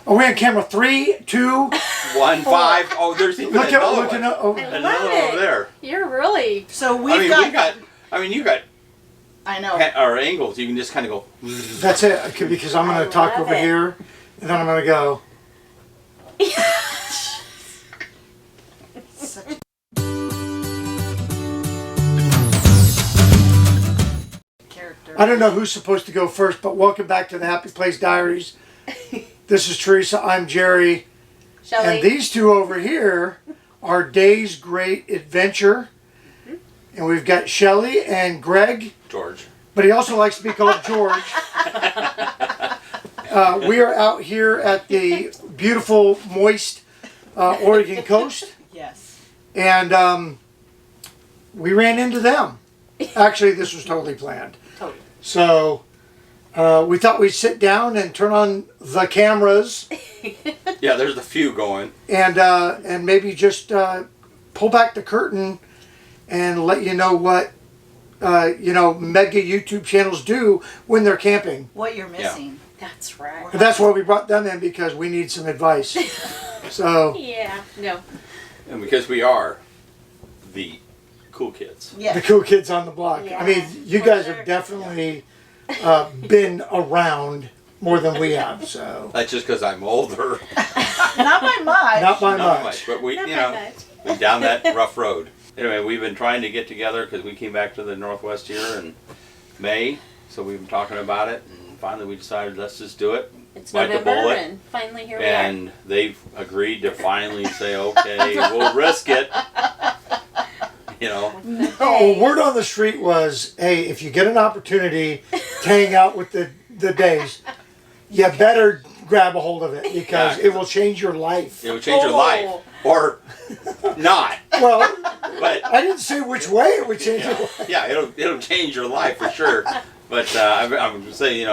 Are we on camera? 3, 2, 1, 5. Oh, there's even another one. Another one over there. You're really... So you got I know. Or angles. You can just kind of go. That's it, because I'm going to talk over here, and then I'm going to go. I don't know who's supposed to go first, but welcome back to the Happy Place Diaries. This is Teresa. I'm Jerry. Shelly. And these two over here are Day's Great Adventure. And we've got Shelly and Greg. George. But he also likes to be called George. We are out here at the beautiful, moist Oregon coast. Yes. And we ran into them. Actually, this was totally planned. Totally. So we thought we'd sit down and turn on the cameras. Yeah, there's a few going. And maybe just pull back the curtain and let you know what mega YouTube channels do when they're camping. What you're missing. Yeah. That's right. And that's why we brought them in, because we need some advice. So yeah, no. And because we are the cool kids. Yeah. the cool kids on the block. Yeah, I mean, you guys have definitely been around more than we have. So That's just because I'm older. Not by much. not by Not much. but we, Not you by know, much. we've down that rough road. Anyway, we've been trying to get together because we came back to the Northwest here in May, so we've been talking about it, and finally we decided let's just do it. It's Bite the November, bullet. and finally here we And they've agreed to finally say, okay, we'll risk it. You know, are. Well, word on the street was, hey, if you get an opportunity to hang out with the Days, you better grab a hold of it, because it will change your life. it will change your life. Or not. Well, But I didn't say which way it would change your life. yeah, it'll change your life for sure. But I'm saying,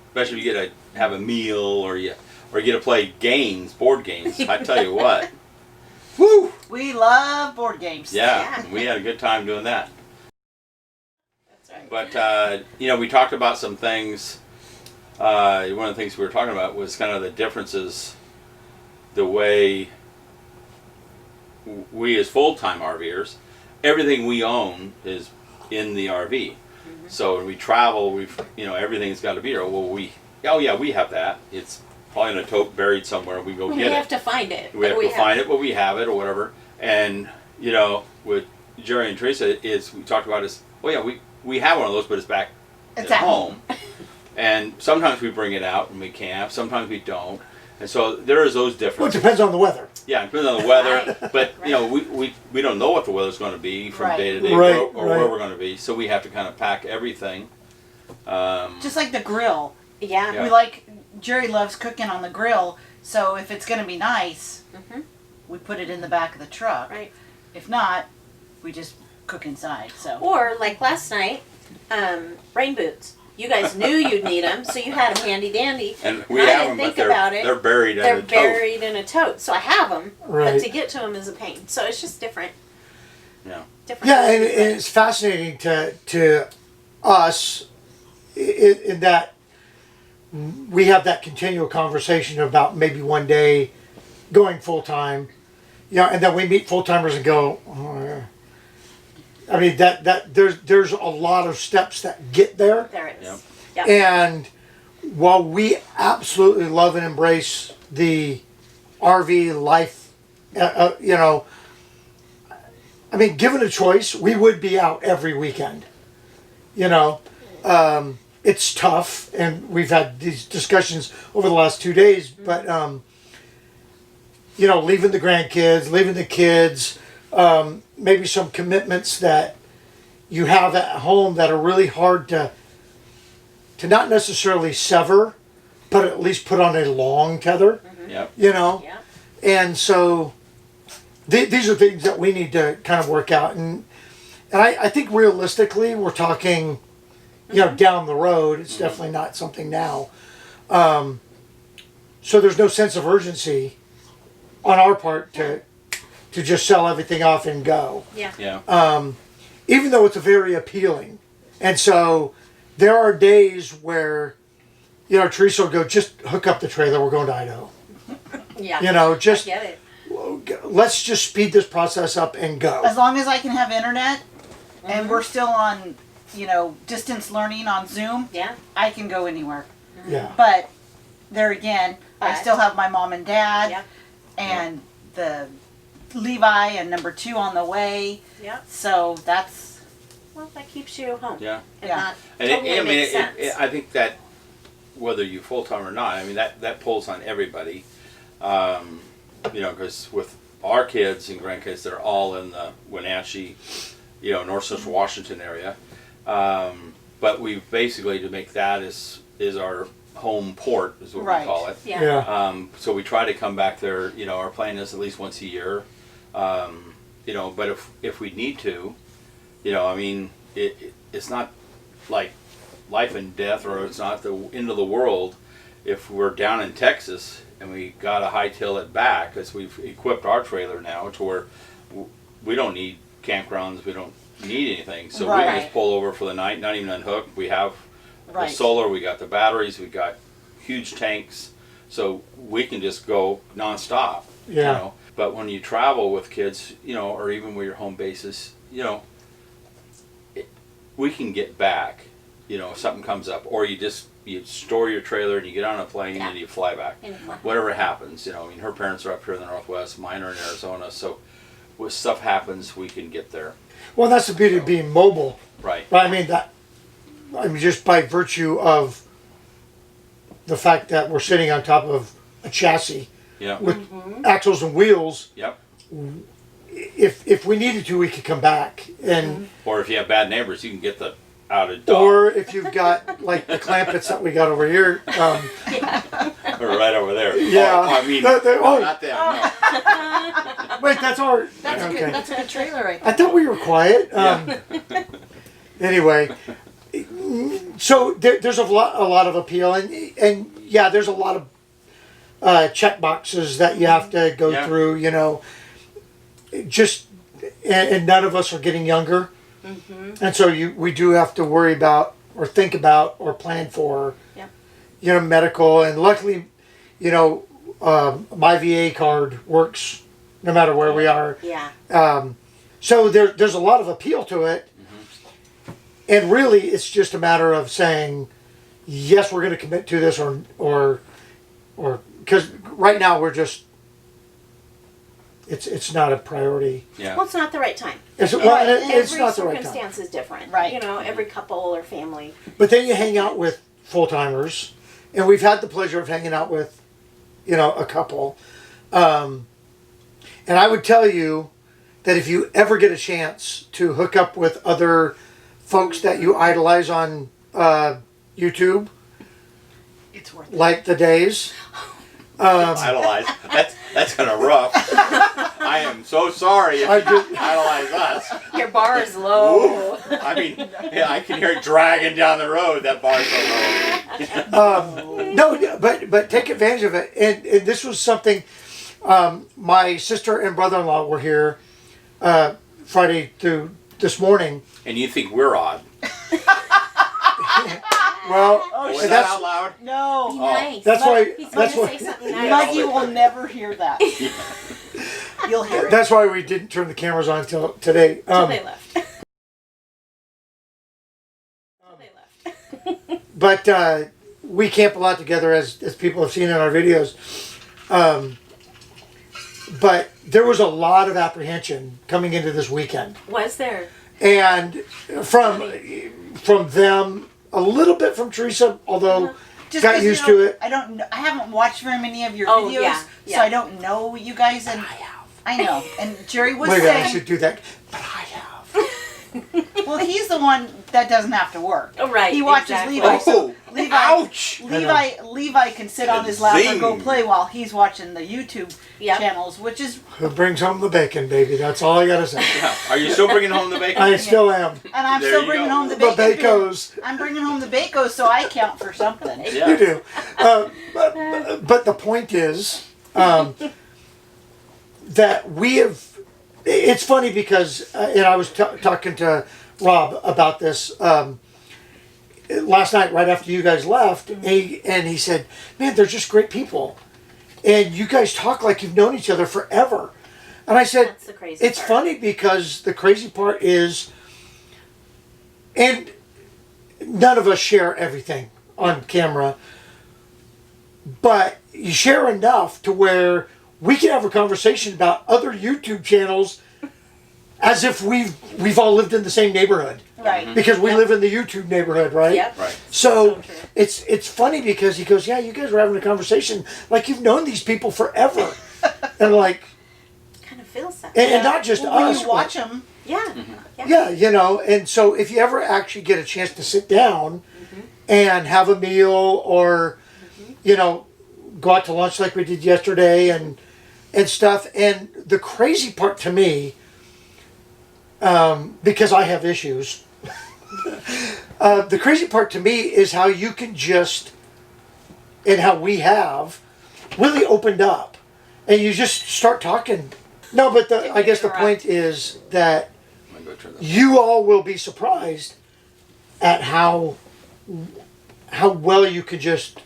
especially if you get to have a meal or you get to play games, board games. I tell you what, Woo! We love board games. yeah, we had a good time doing that. That's right. But we talked about some things. One of the things we were talking about was kind of the differences, the way we as full-time RVers, everything we own is in the RV. So when we travel, everything's got to be here. Well, we have that. It's probably in a tote buried somewhere. We go We get it. have to find it. We have to find it, but we have it or whatever. And with Jerry and Teresa, we talked about is, we have one of those, but it's back It's at at home. And sometimes we bring it out and we camp. Sometimes we don't. And so there is those Well, it differences. depends on the weather. Yeah, it depends on the weather. Right. But Right. we don't know what the weather's going to be from Right. day to day, Right, or right. where we're going to be. So we have to kind of pack everything. Just like the grill. Yeah. Yeah. Jerry loves cooking on the grill, so if it's going to be nice, Mhm. we put it in the back of the truck. Right. If not, we just cook inside. So. Or like last night, rain boots. You guys knew you'd need them, so you had them handy dandy. And we I have didn't them, but think about it. they're buried in They're a tote. buried in a tote, so I have them, Right. but to get to them is a pain. So it's just different. Yeah. Different. Yeah, and it's fascinating to us in that we have that continual conversation about maybe one day going full time, and then we meet full timers and go. I mean that there's a lot of steps that get there, There it is. Yep. Yep. and while we absolutely love and embrace the RV life, I mean, given a choice, we would be out every weekend. It's tough, and we've had these discussions over the last 2 days, but, leaving the grandkids, leaving the kids, maybe some commitments that you have at home that are really hard to not necessarily sever, but at least put on a long tether, Yep. Yeah. And so these are things that we need to kind of work out. And I think realistically, we're talking, down the road. It's definitely not something now. So there's no sense of urgency on our part to just sell everything off and go. Yeah. Yeah. Even though it's very appealing. And so there are days where, Teresa will go, just hook up the trailer, we're going to Idaho. Yeah. You know, just Get it. let's just speed this process up and go. As long as I can have internet and we're still on, distance learning on Zoom, Yeah. I can go anywhere. Yeah. But there again, I But- still have my mom and dad Yep. and the Levi and number 2 on the way. Yep. So that's, Well, that keeps you home. Yeah. And Yeah. that And totally makes sense. I think that whether you full time or not, I mean that pulls on everybody. Because with our kids and grandkids, they're all in the Wenatchee, North Central Washington area. But we basically, to make that is our home port, is what Right. we call it. Yeah. Yeah. So we try to come back there. Our plan is at least once a year. But if we need to, it's not like life and death, or it's not the end of the world if we're down in Texas and we got to hightail it back, because we've equipped our trailer now to where we don't need campgrounds, we don't need anything, so we can Right. just pull over for the night, not even unhook. We have Right. the solar, we got the batteries, we got huge tanks, so we can just go nonstop. Yeah. But when you travel with kids, or even where your home base is, we can get back, if something comes up, or you store your trailer and you get on a plane Yeah. and you fly back. And you fly. Whatever happens, her parents are up here in the Northwest, mine are in Arizona, so when stuff happens, we can get there. Well, that's the beauty of being mobile. Right. But just by virtue of the fact that we're sitting on top of a chassis Yeah. with axles and wheels, Yep. if we needed to, we could come back. And Or if you have bad neighbors, you can get the out of dog. or if you've got like the clampets that we got over here, Or right over there. Yeah. Oh, I mean, Oh. not them. No. wait, that's our. that's a okay. good, that's a good trailer right I there. thought we were quiet. Anyway, so there's a lot of appeal, and yeah, there's a lot of check boxes that you have to go Yeah. through. And none of us are getting younger, and so we do have to worry about or think about or plan for, Yep. medical. And luckily, my VA card works no matter where we are. Yeah. So there's a lot of appeal to it. And really, it's just a matter of saying, yes, we're going to commit to this, or because right now we're just, it's not a priority. Yeah. Well, it's not the right time. It's Every not the right time. circumstance is different. Right. Every couple or family. But then you hang out with full timers, and we've had the pleasure of hanging out with, a couple. And I would tell you that if you ever get a chance to hook up with other folks that you idolize on YouTube, It's worth it. like the Days. Idolize. That's kind of rough. I am so sorry if I you do- idolize us. Your bar is low. I mean, yeah, I can hear it dragging down the road. That bar's so low. No, but take advantage of it. And this was something. My sister and brother-in-law were here Friday through this morning. And you think we're odd? Well, Oh, Was and that that's out loud? No. Be nice. that's why He's that's going to why say something Yeah. nice. Mikey will never hear that. You'll hear it. that's why we didn't turn the cameras on until today. Till they left. Till they left. But we camp a lot together, as people have seen in our videos. But there was a lot of apprehension coming into this weekend, Was there? and from them, a little bit from Teresa, although Just got 'cause, used to it. I don't know. I haven't watched very many of your Oh, videos, yeah, so yeah. I don't know you guys. And I know. And Jerry was Maybe I saying, should do that, but I have. well, he's the one that doesn't have to work. Oh, right. He watches exactly. Levi. So Oh, Levi, ouch! Levi can sit on his lap and go Zing. play while he's watching the YouTube Yep. channels, which is, Who brings home the bacon, baby? That's all I gotta say. Yeah. Are you still bringing home the bacon? I still am. and I'm There still you bringing go. home the The bacon. Bacos. I'm bringing home the bacos, so I count for something. Yeah. You do. But the point is that we have. It's funny because, and I was talking to Rob about this last night, right after you guys left, and he said, "Man, they're just great people." and you guys talk like you've known each other forever. And I said, That's the crazy it's part. funny because the crazy part is, and none of us share everything on camera, but you share enough to where we can have a conversation about other YouTube channels as if we've all lived in the same neighborhood. Right. Because we live in the YouTube neighborhood, right? Yep. Right. So So true. it's funny because he goes, yeah, you guys were having a conversation like you've known these people forever. And like, Kind of feels that. and not just Well, when us. you watch but- them, Yeah. yeah, you know, and so if you ever actually get a chance to sit down and have a meal or, you know, go out to lunch like we did yesterday and stuff. And the crazy part to me, because I have issues, the crazy part to me is how you can just, and how we have, really opened up. And you just start talking. No, but I guess the point is that I'm gonna go turn that. you all will be surprised at how well you could just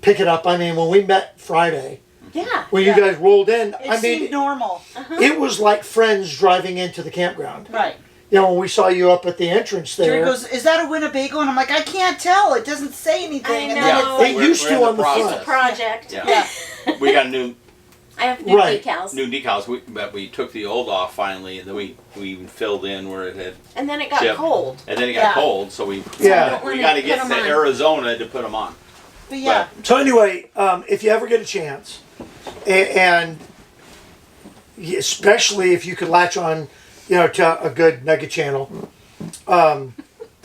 pick it up. I mean, when we met Friday, Yeah. when Yeah. you guys rolled in, it I seemed mean, normal. it was like friends driving into the campground. Right. You know, when we saw you up at the entrance Jerry there, goes, "Is that a Winnebago?" And I'm like, "I can't tell. It doesn't say anything." I And know. then Yeah. it's it like, used We're to in the on the process. front. Project. Yeah. yeah, We got new I have new Right. decals. new decals, but we took the old off finally, and then we even filled in where it had, And then it got Chip. cold. and then it got Yeah. cold, so we Yeah. we got to get Put to 'em on. Arizona to put them on. but yeah, So anyway, if you ever get a chance, and especially if you could latch on, you know, to a good mega channel,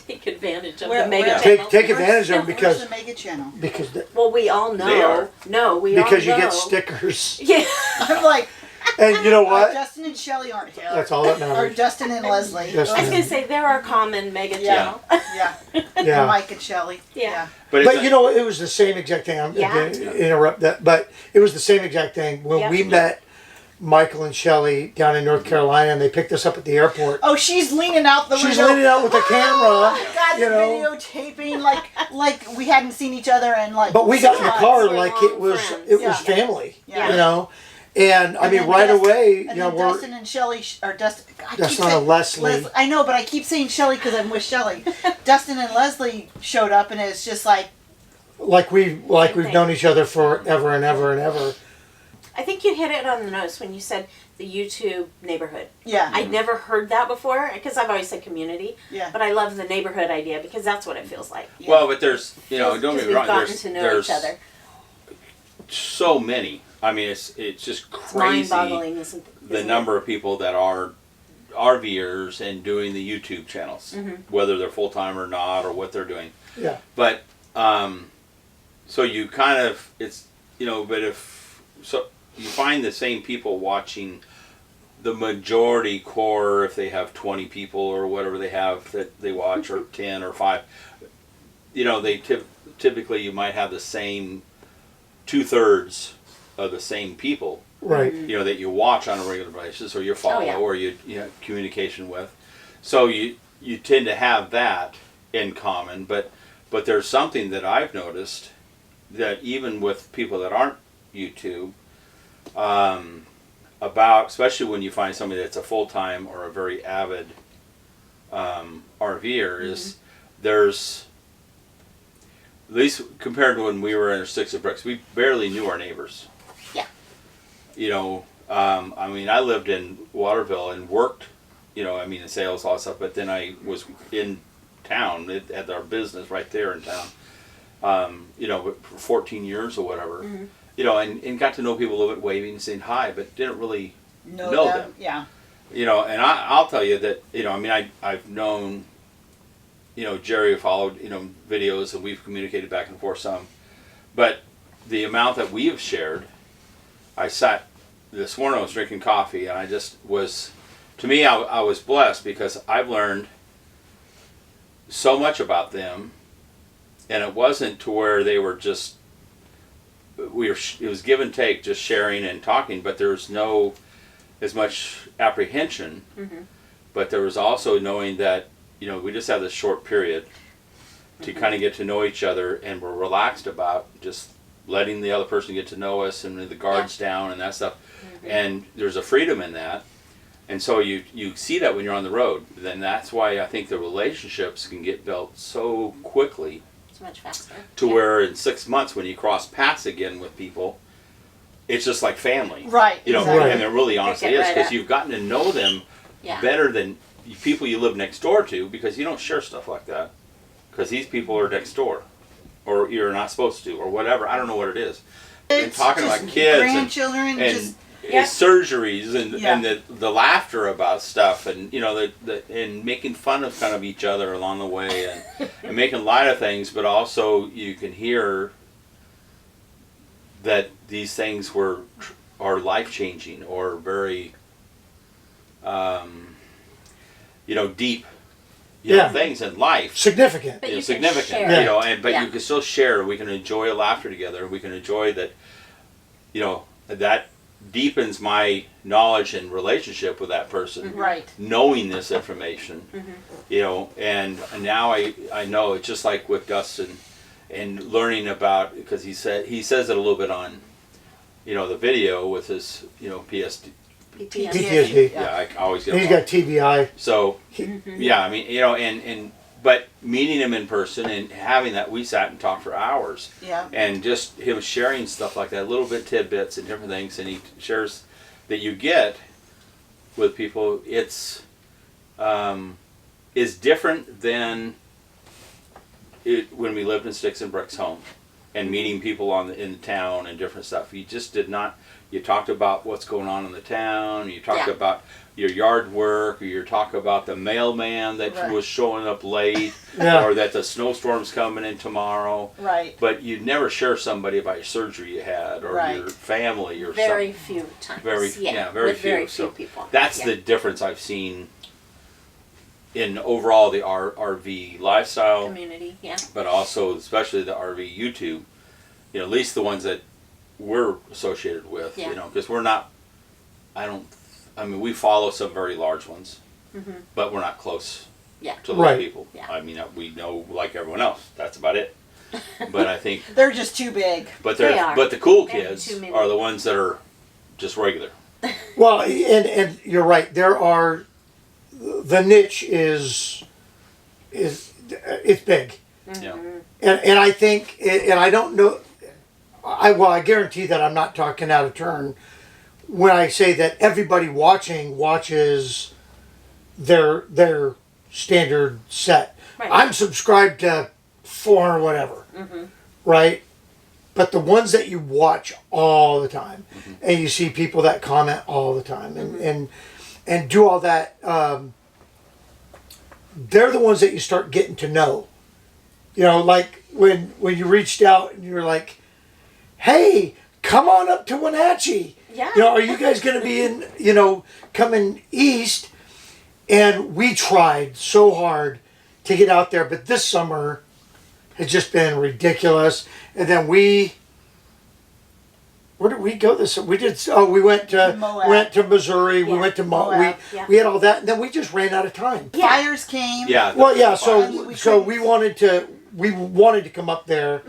Take advantage of Where- the mega where- channel. take advantage of them where's because the Mega Channel? Well, we all know. They are. No, we all know. because you get stickers. Yeah. I'm like, And you know what? Justin and Shelly aren't here. That's all that Or matters. Justin and Leslie. Justin. I was gonna say there are common mega Yeah. channel. Yeah. Yeah. Mike and Shelly. Yeah. But, it's But you know, it was the same exact thing. I'm Yeah. going to interrupt that, but it was the same exact thing when Yep. we met Michael and Shelly down in North Carolina, and they picked us up at the airport. Oh, she's leaning out the She's window. leaning out with the camera, Oh, God, you they're know. videotaping like we hadn't seen each other in like. But we got in the Yeah, car we're like long it was friends. was family, Yeah. you know. And I And mean, then right Dustin- away, you And know, then we're Dustin and Shelly, or Dustin. I keep Dustin and saying- Leslie. I know, but I keep saying Shelly because I'm with Shelly. Dustin and Leslie showed up, and it's just like, we've thing. known each other forever and ever and ever. I think you hit it on the nose when you said the YouTube neighborhood. yeah, I'd never heard that before because I've always said community, yeah, but I love the neighborhood idea because that's what it feels like. well, but there's don't Because get me we've wrong. gotten There's to know there's each other. so many. I mean, it's just It's crazy mind-boggling, isn't the number of people that are RVers and doing the YouTube channels, whether they're full time or not, or what they're doing. Yeah. But so you kind of but if so you find the same people watching the majority core if they have 20 people or whatever they have that they watch or 10 or 5. You know, they typically you might have the same 2/3 of the same people. Right. You know, that you watch on a regular basis or you follow yeah. or you have communication with. So you tend to have that in common, but there's something that I've noticed that even with people that aren't YouTube, about, especially when you find somebody that's a full-time or a very avid RVer, is there's, at least compared to when we were in our Sticks of Bricks, we barely knew our neighbors. Yeah. You know, I mean, I lived in Waterville and worked, in sales, all that stuff, but then I was in town at our business right there in town, for 14 years or whatever, and got to know people a little bit, waving and saying hi, but didn't really know them. Yeah, And I'll tell you that, I've known, Jerry followed, videos and we've communicated back and forth some, but the amount that we have shared, I sat this morning, I was drinking coffee and I just was, to me, I was blessed because I've learned so much about them, and it wasn't to where they were just, it was give and take, just sharing and talking, but there was no as much apprehension, but there was also knowing that, we just have this short period to kind of get to know each other, and we're relaxed about just letting the other person get to know us and the guards down and that stuff. And there's a freedom in that. And so you see that when you're on the road. Then that's why I think the relationships can get built so quickly. It's much faster. To where in 6 months when you cross paths again with people, it's just like family. Right. You know, exactly. and it really honestly Pick it is, right because up. you've gotten to know them better than people you live next door to, because you don't share stuff like that. Because these people are next door. Or you're not supposed to, or whatever. I don't know what it is. And It's talking just about kids grandchildren, and just surgeries and Yeah. and the laughter about stuff, and you know and making fun of kind of each other along the way, and making light of things, but also you can hear that these things are life changing or very deep things in life. Significant. But you can Significant, share. but you can still share. We can enjoy laughter together. We can enjoy that, that deepens my knowledge and relationship with that person. right. Knowing this information, and now I know it's just like with Dustin and learning about, because he says it a little bit on, the video with his, PTSD. Yeah, I always get. And he's got TBI. So, yeah, I mean, but meeting him in person and having that, we sat and talked for hours. Yeah. And just him sharing stuff like that, little bit tidbits and different things, and he shares that you get with people. It's is different than when we lived in Sticks and Bricks home and meeting people in the town and different stuff. You just did not. You talked about what's going on in the town. You talked about your yard work, or you talk about the mailman that was showing up late, or that the snowstorm's coming in tomorrow. Right. But you'd never share somebody about your surgery you had, or your family, or Very something. few times. Very with few. Very So few people. that's the difference I've seen in overall the RV lifestyle Community, but also especially the RV YouTube. At least the ones that we're associated with, because we're not. I mean, we follow some very large ones, but we're not close to those people. Yeah. I mean, we know like everyone else. That's about it. But I think They're just too big. But They are. But the cool They're kids too many. are the ones that are just regular. Well, and you're right. There are the niche is it's big, Yeah. and I think and I don't know. I guarantee that I'm not talking out of turn when I say that everybody watches their standard set. Right. I'm subscribed to 400 whatever, right? But the ones that you watch all the time, and you see people that comment all the time, and do all that, they're the ones that you start getting to know. Like when you reached out and you're like, "Hey, come on up to Wenatchee. Yeah. Are you guys going to be in? Coming east?" And we tried so hard to get out there, but this summer has just been ridiculous. And then where did we go this? We went to Missouri. Yeah, we went to Moab. we had all that, and then we just ran out of time. Fires came. Yeah. Well, yeah. We So we wanted to come up there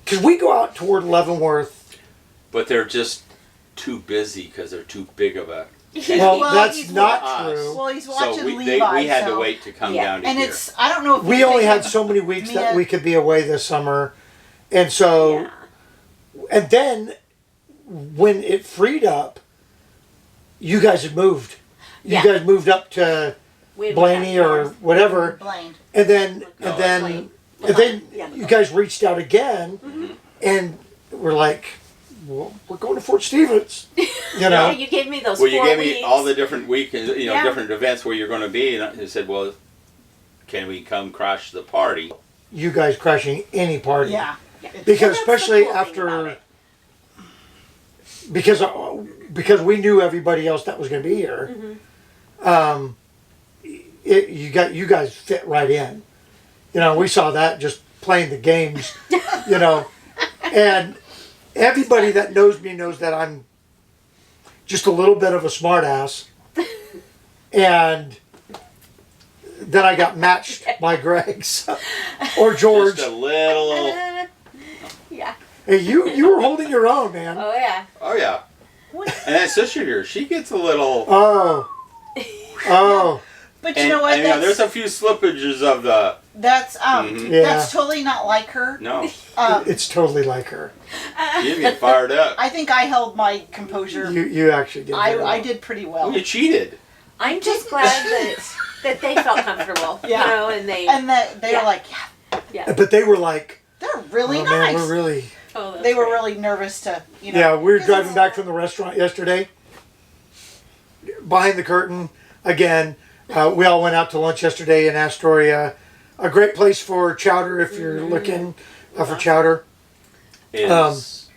because we go out toward Leavenworth. But they're just too busy because they're too big of a. Well, Well, that's he's not us. true. Well, he's watching So we Levi. had to so- wait to come Yeah. down to And here. I don't know if We you only think had of so many weeks that Mia- we could be away this summer, and so and then when it freed up, you guys had moved. You guys moved up to Blaney or whatever, Blaine. and then No, Blaine. you guys reached out again, and we're like, well, we're going to Fort Stevens, Yeah, you gave me those Well, you 4 gave weeks. me all the different weekends, Yeah. different events where you're going to be, and I said, well, can we come crash the party? you guys crashing any party, Yeah. because Well, that's the especially cool thing about after. it. Because we knew everybody else that was going to be here, you guys fit right in. We saw that just playing the games, and everybody that knows me knows that I'm just a little bit of a smartass, and then I got matched by Greg's or George. Just a little. Yeah. Hey, you were holding your own, man. Oh yeah. Oh yeah. And that sister here, she gets a little. Oh. But you know what? And, you know, there's a few slippages of the. That's Yeah. that's totally not like her. No, It's totally like her. you get fired up. I think I held my composure. You actually did. very well. I did pretty well. You cheated. I'm just glad that they felt comfortable. Yeah. You know, and they. And that they Yeah. were like, Yeah. But they were like, they're really oh, nice. man, we're really. Oh, that's They were great. really nervous to, you know. Yeah, we were 'cause driving it's- back from the restaurant yesterday. Behind the curtain, again, we all went out to lunch yesterday in Astoria. A great place for chowder if you're looking for chowder. Is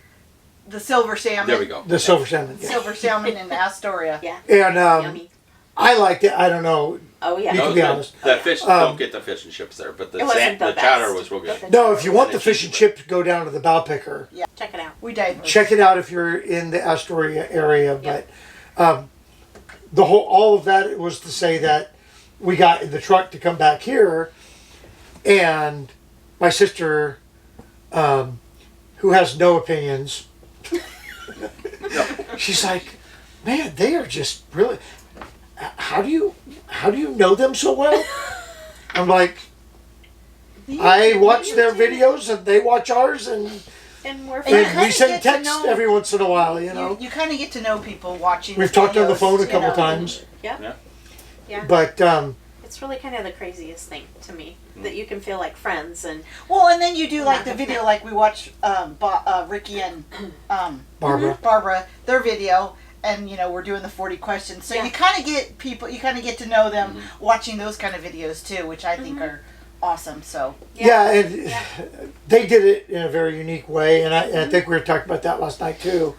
The silver salmon. there we go. The silver salmon. Yeah. Silver salmon in Astoria. Yeah. And Yummy. I liked it. I don't know. Oh yeah. You No, can it be was honest. good. The fish don't get the fish and chips there, but the It wasn't the chowder best. was real good. No, if you want the And fish and chips, go down to the bow picker. Check it out. We did. Check it out if you're in the Astoria area. But all of that was to say that we got in the truck to come back here, and my sister, who has no opinions, she's like, "Man, they are just really. How do you know them so well?" I'm like, "I watch their videos and they watch ours, and And we're And you we friends. kinda send get to text know- every once in a while, you know." You kind of get to know people watching. We've the talked on the videos, phone a you couple know. times, Yeah. Yeah. but It's really kind of the craziest thing to me that you can feel like friends and Well, and then you do like the Not video, different. like we watched Ricky and Barbara. Barbara, their video, and you know we're doing the 40 questions. So Yeah. you kind of get people, you kind of get to know them watching those kind of videos too, which I think are awesome. So Yeah, and they did it in a very unique way, and I think we were talking about that last night too.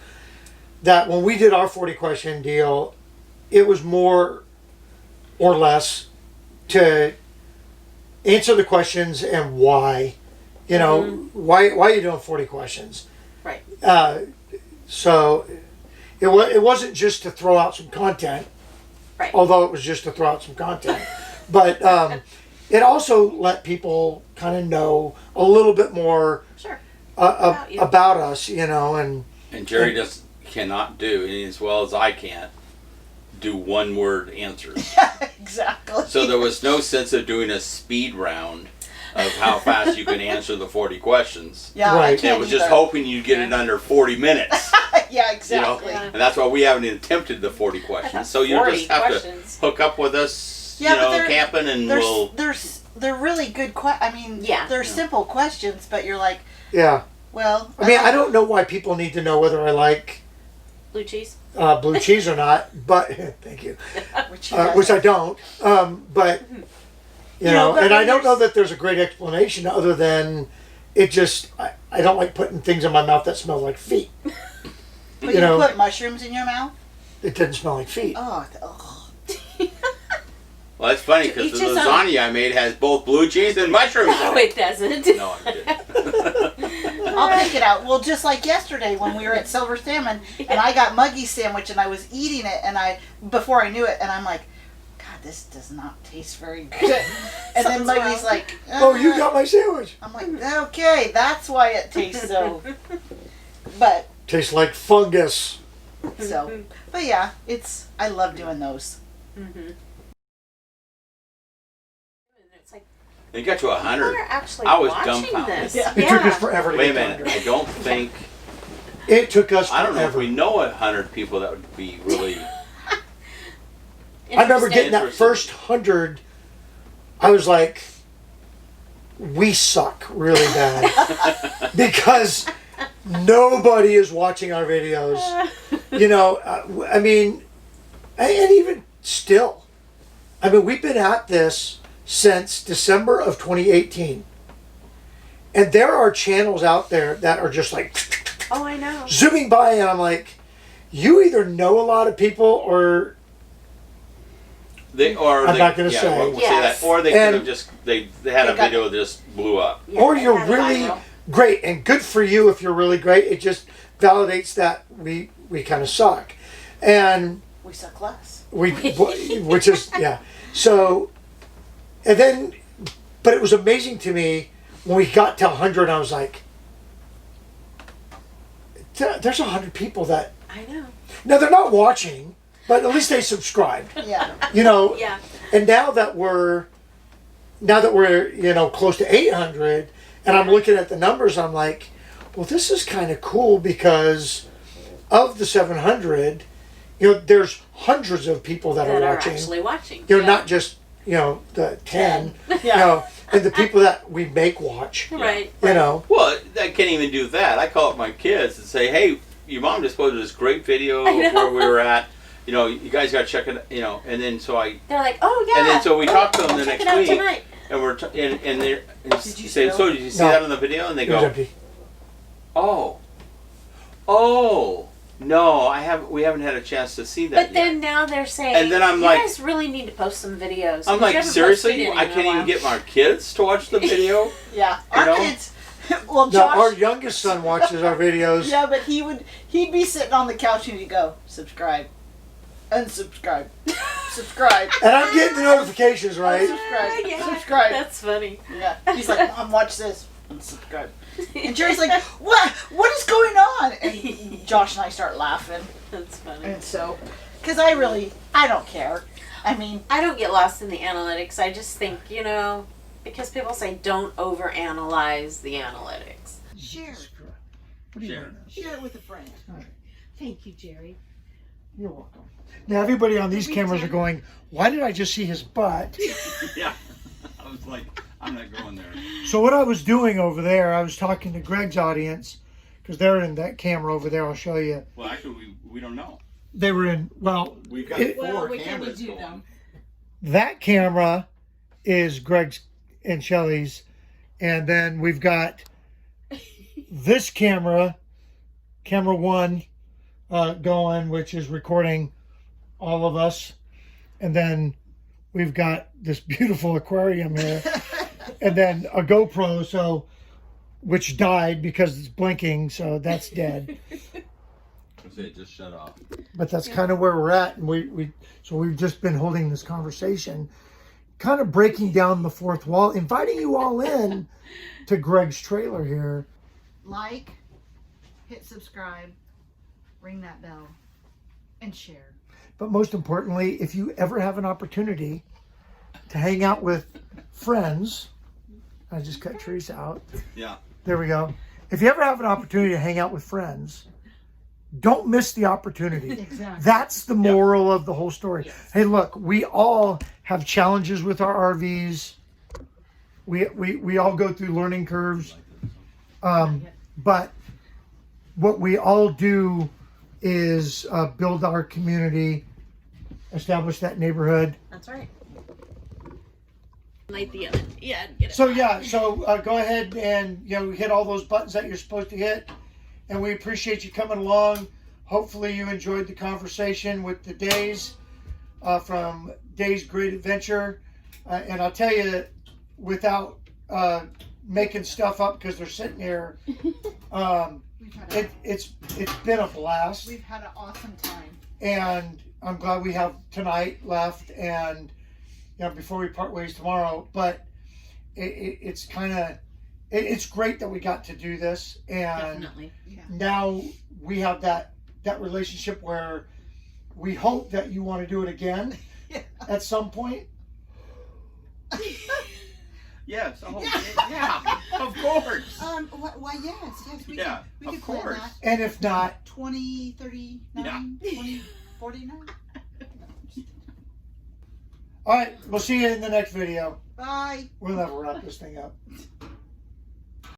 That when we did our 40 question deal, it was more or less to answer the questions and why. You know, why are you doing 40 questions? right. So it wasn't just to throw out some content, Right. although it was just to throw out some content. But it also let people kind of know a little bit more Sure. About you. about us, you know, and And Jerry just cannot do, and as well as I can't, do one word answers. exactly. So there was no sense of doing a speed round of how fast you can answer the 40 questions. yeah, I Right. can't It was just either. hoping you'd get it under 40 minutes. Yeah, You know, exactly. Yeah. and that's why we haven't attempted the 40 questions. So you 40 just have questions. to hook up with us, Yeah, but you know, they're- camping, and we'll. They're really good. I mean, Yeah. they're simple questions, but you're like, yeah. well, I mean, I don't know why people need to know whether I like Blue cheese. blue cheese or not, but thank you, which, which I don't. But you know, but and I don't there's- know that there's a great explanation other than it just I don't like putting things in my mouth that smell like feet. but you know. put mushrooms in your mouth. It didn't smell like feet. Oh, Well, that's funny To because each the his own. lasagna I made has both blue cheese and mushrooms No, in it. it doesn't. No, I didn't. I'll pick it out. Well, just like yesterday when we were at Silver Salmon, and I got Muggy's sandwich, and I was eating it, and before I knew it, and I'm like, God, this does not taste very good. And then Something's Muggy's wrong. like, Oh, you got my sandwich. I'm like, okay, that's why it tastes so. But Tastes like fungus. so, but yeah, I love doing those. It's like It got to people 100. are actually I was watching dumbfounded. this. Yeah. It took us forever to Wait a get minute. to I 100. don't think. It took us I don't know if forever. we know 100 people that would be really. I remember Interesting. getting that Interesting. first 100. I was like, we suck really bad because nobody is watching our videos. You know, I mean, and even still, I mean, we've been at this since December of 2018. And there are channels out there that are just like Oh, I know. zooming by, and I'm like, you either know a lot of people or They or I'm they, not gonna yeah, say. We'll say Yes. that, or they And- could have just they had They a got- video that just blew up. Yeah, or they you're had it really viral. great, and good for you if you're really great. It just validates that we kind of suck, and We suck less. we which is yeah. So, and then, but it was amazing to me when we got to 100. I was like, there's 100 people that, I know. now they're not watching, but at least they subscribed, Yeah. you know. Yeah. And now that we're you know, close to 800, and I'm looking at the numbers, I'm like, well, this is kind of cool because of the 700, you know, there's hundreds of people that are watching. Actually watching. You're not just, you know, the 10, Yeah. you know, and the people that we make watch, Right. you know. Well, I can't even do that. I call up my kids and say, "Hey, your mom just posted this great video I know. of where we were at. You know, you guys got to check it. You know." And then so They're like, oh yeah. And then so we talk to them the check next it out week, tonight. and we're and they're and Did you say, spill? "So did you see No. that on the video?" And they It was go, empty. "Oh, no, we haven't had a chance to see that But yet." then now they're saying, And then I'm you like- guys really need to post some videos. I'm You like, haven't seriously? posted any I in a can't even while." get my kids to watch the video. Yeah. You Our know? kids. Well, Now, Josh. our youngest son watches our videos. Yeah, but he'd be sitting on the couch and he'd go, subscribe, unsubscribe, subscribe, And I'm getting the notifications, right? unsubscribe, Yeah, subscribe. That's funny. Yeah. He's like, Mom, watch this, unsubscribe. And Jerry's like, what is going on? And Josh and I start laughing. That's funny. And so, because I don't care. I mean, I don't get lost in the analytics. I just think, you know, because people say don't overanalyze the analytics. share What are you Share. doing? share it with a friend. Thank you, Jerry. You're welcome. Now, everybody on these cameras are going, why did I just see his butt? Yeah, I was like, I'm not going there. So what I was doing over there, I was talking to Greg's audience, because they're in that camera over there. I'll show you. Well, actually, we don't know. They were in, well, We've got It- four what can we cameras do, going. though? that camera is Greg's and Shelly's. And then we've got this camera, camera one, going, which is recording all of us. And then we've got this beautiful aquarium here. And then a GoPro, so which died because it's blinking, so that's dead. I say, just shut off. But that's kind of where we're at, and so we've just been holding this conversation, kind of breaking down the fourth wall, inviting you all in to Greg's trailer here. Like, hit subscribe, ring that bell, and share. But most importantly, if you ever have an opportunity to hang out with friends, I just cut Teresa out. Yeah. There we go. If you ever have an opportunity to hang out with friends, don't miss the opportunity. Exactly. That's the moral of the whole story. Hey, look, we all have challenges with our RVs. We all go through learning curves. But what we all do is build our community, establish that neighborhood. That's right. Light the oven. Yeah, get it. So go ahead and hit all those buttons that you're supposed to hit, and we appreciate you coming along. Hopefully you enjoyed the conversation with the Days from Days Great Adventure, and I'll tell you, without making stuff up because they're sitting here, it's been a blast, We've had an awesome time. and I'm glad we have tonight left, and before we part ways tomorrow. But it's kind of it's great that we got to do this, and Definitely. now we have that relationship where we hope that you want to do it again at some point. Yes. Oh, yeah. Of course. Why, yes, we Yeah, we of could plan course. that. And if not, 20, 39, 20, 49. all right, we'll see you in the next video. Bye. We'll never wrap this thing up.